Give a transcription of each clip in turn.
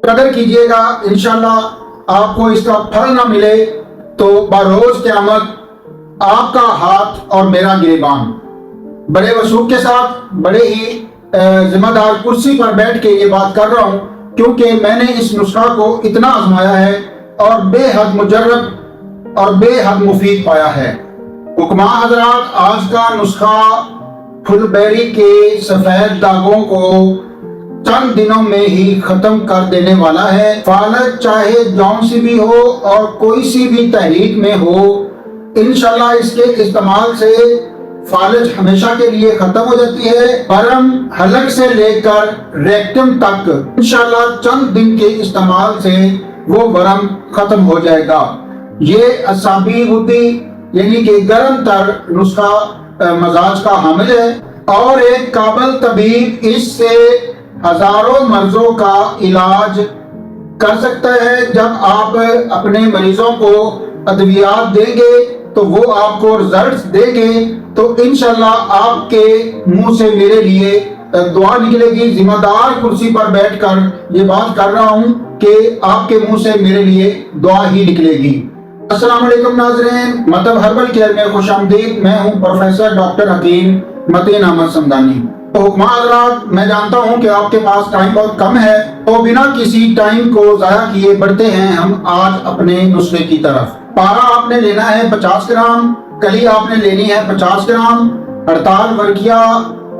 قدر کیجئے گا، انشاءاللہ آپ کو اس کا پھل نہ ملے تو بروز قیامت آپ کا ہاتھ اور میرا گریبان۔ بڑے وثوق کے ساتھ، بڑے ہی ذمہ دار کرسی پر بیٹھ کے یہ بات کر رہا ہوں، کیونکہ میں نے اس نسخہ کو اتنا آزمایا ہے اور بے حد مجرب اور بے حد مفید پایا ہے۔ حکماء حضرات، آج کا نسخہ پھل بیری کے سفید داغوں کو چند دنوں میں ہی ختم کر دینے والا ہے۔ فالج چاہے جون سی بھی ہو اور کوئی سی بھی تحریک میں ہو، انشاءاللہ اس کے استعمال سے فالج ہمیشہ کے لیے ختم ہو جاتی ہے۔ برم حلق سے لے کر ریکٹم تک انشاءاللہ چند دن کے استعمال سے وہ ورم ختم ہو جائے گا۔ یہ اعصابی غدی یعنی کہ گرم تر نسخہ مزاج کا حامل ہے، اور ایک قابل طبیب اس سے ہزاروں مرضوں کا علاج کر سکتا ہے۔ جب آپ اپنے مریضوں کو ادویات دیں گے تو وہ آپ کو رزلٹس دیں گے، تو انشاءاللہ آپ کے منہ سے میرے لیے دعا نکلے گی۔ ذمہ دار کرسی پر بیٹھ کر یہ بات کر رہا ہوں کہ آپ کے منہ سے میرے لیے دعا ہی نکلے گی۔ السلام علیکم ناظرین، مطب ہربل کیئر میں خوش آمدید۔ میں ہوں پروفیسر ڈاکٹر حکیم متین احمد سمدانی۔ تو حکماء حضرات، میں جانتا ہوں کہ آپ کے پاس ٹائم بہت کم ہے، تو بنا کسی ٹائم کو ضائع کیے بڑھتے ہیں ہم آج اپنے نسخے کی طرف۔ پارا آپ نے لینا ہے 50 گرام، کلی آپ نے لینی ہے 50 گرام، ہڑتال ورقیہ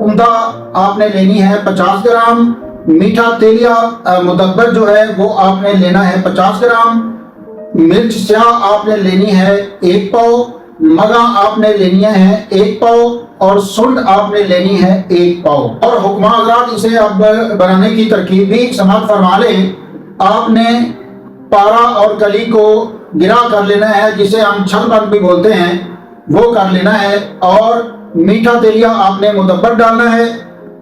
عمدہ آپ نے لینی ہے 50 گرام، میٹھا تیلیا مدبر جو ہے وہ آپ نے لینا ہے 50 گرام، مرچ سیاہ آپ نے لینی ہے 1 پاؤ، مگا آپ نے لینی ہے 1 پاؤ، اور سنڈ آپ نے لینی ہے 1 پاؤ۔ اور حکماء حضرات، اسے اب بنانے کی ترکیب بھی سماعت فرما لیں۔ آپ نے پارا اور کلی کو گرا کر لینا ہے، جسے ہم چھل بند بھی بولتے ہیں، وہ کر لینا ہے، اور میٹھا تیلیا آپ نے مدبر ڈالنا ہے۔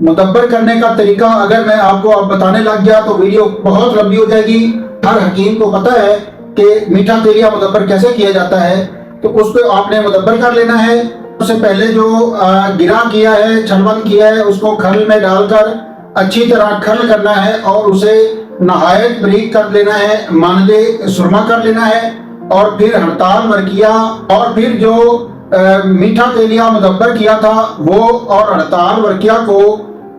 مدبر کرنے کا طریقہ اگر میں آپ کو اب بتانے لگ گیا تو ویڈیو بہت لمبی ہو جائے گی۔ ہر حکیم کو پتہ ہے کہ میٹھا تیلیا مدبر کیسے کیا جاتا ہے، تو اس کو آپ نے مدبر کر لینا ہے۔ اس سے پہلے جو گرا کیا ہے، چھل بند کیا ہے، اس کو کھل میں ڈال کر اچھی طرح کھل کرنا ہے، اور اسے نہایت بریک کر لینا ہے، مانند سرما کر لینا ہے، اور پھر ہڑتال ورقیہ، اور پھر جو میٹھا تیلیا مدبر کیا تھا وہ اور ہڑتال ورقیہ کو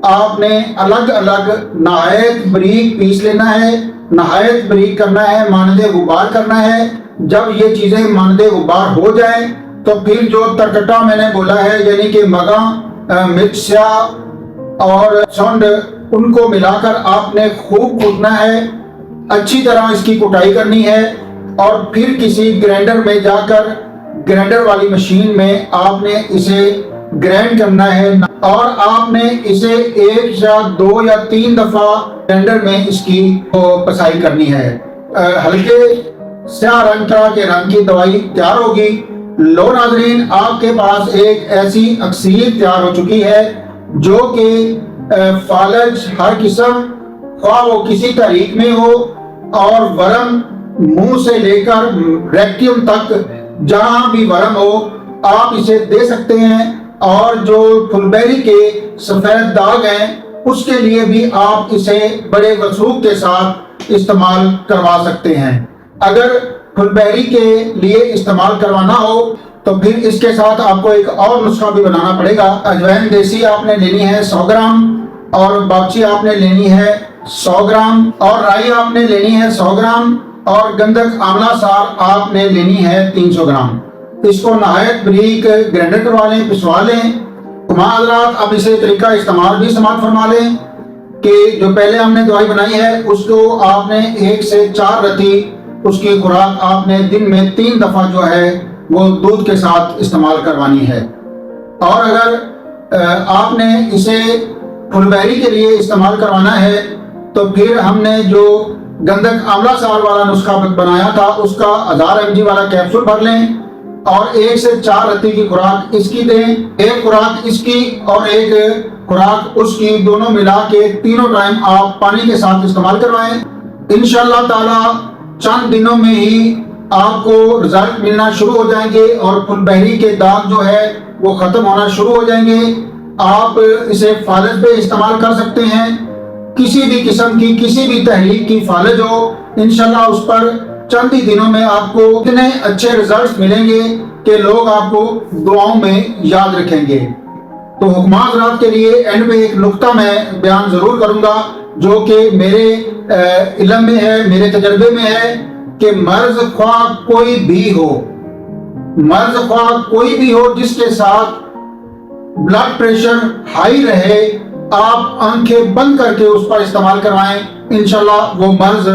آپ نے الگ الگ نہایت بریک پیس لینا ہے، نہایت بریک کرنا ہے، مانند غبار کرنا ہے۔ جب یہ چیزیں مانند غبار ہو جائیں تو پھر جو ترکٹا میں نے بولا ہے، یعنی کہ مگا، مرچ سیاہ اور سونڈ، ان کو ملا کر آپ نے خوب کوٹنا ہے، اچھی طرح اس کی کوٹائی کرنی ہے، اور پھر کسی گرینڈر میں جا کر گرینڈر والی مشین میں آپ نے اسے گرینڈ کرنا ہے، اور آپ نے اسے 1 یا 2 یا 3 دفعہ گرینڈر میں اس کی پسائی کرنی ہے۔ ہلکے سیاہ رنگ کے رنگ کی دوائی تیار ہوگی۔ لو ناظرین، آپ کے پاس ایک ایسی اکسیر تیار ہو چکی ہے جو کہ فالج ہر قسم، خواہ وہ کسی تحریک میں ہو، اور ورم منہ سے لے کر ریکٹیم تک جہاں بھی ورم ہو آپ اسے دے سکتے ہیں، اور جو پھل بیری کے سفید داغ ہیں اس کے لیے بھی آپ اسے بڑے وثوق کے ساتھ استعمال کروا سکتے ہیں۔ اگر پھل بیری کے لیے استعمال کروانا ہو تو پھر اس کے ساتھ آپ کو ایک اور نسخہ بھی بنانا پڑے گا۔ اجوین دیسی آپ نے لینی ہے 100 گرام، اور باکچی آپ نے لینی ہے 100 گرام، اور رائی آپ نے لینی ہے 100 گرام، اور گندک آملہ سار آپ نے لینی ہے 300 گرام۔ اس کو نہایت بریک گرینڈر کروا لیں، پسوا لیں۔ حکماء حضرات، اب اسے طریقہ استعمال بھی سماعت فرما لیں کہ جو پہلے ہم نے دوائی بنائی ہے اس کو آپ نے 1 سے 4 رتی اس کی خوراک آپ نے دن میں 3 دفعہ جو ہے وہ دودھ کے ساتھ استعمال کروانی ہے۔ اور اگر آپ نے اسے پھل بیری کے لیے استعمال کروانا ہے تو پھر ہم نے جو گندک آملہ سار والا نسخہ بنایا تھا اس کا 1000 mg والا کیپسول بھر لیں، اور 1 سے 4 رتی کی خوراک اس کی دیں۔ ایک خوراک اس کی اور ایک خوراک اس کی، دونوں ملا کے تینوں ٹائم آپ پانی کے ساتھ استعمال کروائیں۔ انشاءاللہ تعالی چند دنوں میں ہی آپ کو رزلٹ ملنا شروع ہو جائیں گے، اور پھل بیری کے داغ جو ہے وہ ختم ہونا شروع ہو جائیں گے۔ آپ اسے فالج پہ استعمال کر سکتے ہیں، کسی بھی قسم کی کسی بھی تحریک کی فالج ہو، انشاءاللہ اس پر چند ہی دنوں میں آپ کو اتنے اچھے ریزلٹس ملیں گے کہ لوگ آپ کو دعاؤں میں یاد رکھیں گے۔ تو حکمات رات کے لیے اینڈ میں ایک نقطہ میں بیان ضرور کروں گا جو کہ میرے علم میں ہے، میرے تجربے میں ہے، کہ مرض خواہ کوئی بھی ہو، مرض خواہ کوئی بھی ہو جس کے ساتھ بلڈ پریشر ہائی رہے، آپ آنکھیں بند کر کے اس پر استعمال کروائیں، انشاءاللہ وہ مرض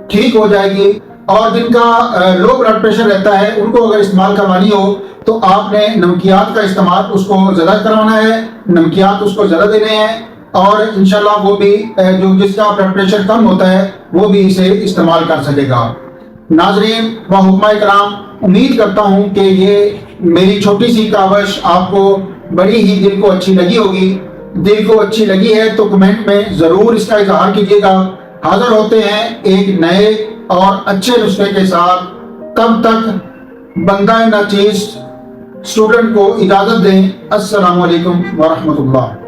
ٹھیک ہو جائے گی۔ اور جن کا لو بلڈ پریشر رہتا ہے ان کو اگر استعمال کروانی ہو تو آپ نے نمکیات کا استعمال اس کو زیادہ کروانا ہے، نمکیات اس کو زیادہ دینے ہیں، اور انشاءاللہ وہ بھی جو جس کا بلڈ پریشر کم ہوتا ہے وہ بھی اسے استعمال کر سکے گا۔ ناظرین و حکماء کرام، امید کرتا ہوں کہ یہ میری چھوٹی سی کاوش آپ کو بڑی ہی دل کو اچھی لگی ہوگی۔ دل کو اچھی لگی ہے تو کمنٹ میں ضرور اس کا اظہار کیجیے گا۔ حاضر ہوتے ہیں ایک نئے اور اچھے نسخے کے ساتھ، تب تک بندہ ناچیز اسٹوڈنٹ کو اجازت دیں۔ السلام علیکم ورحمۃ اللہ۔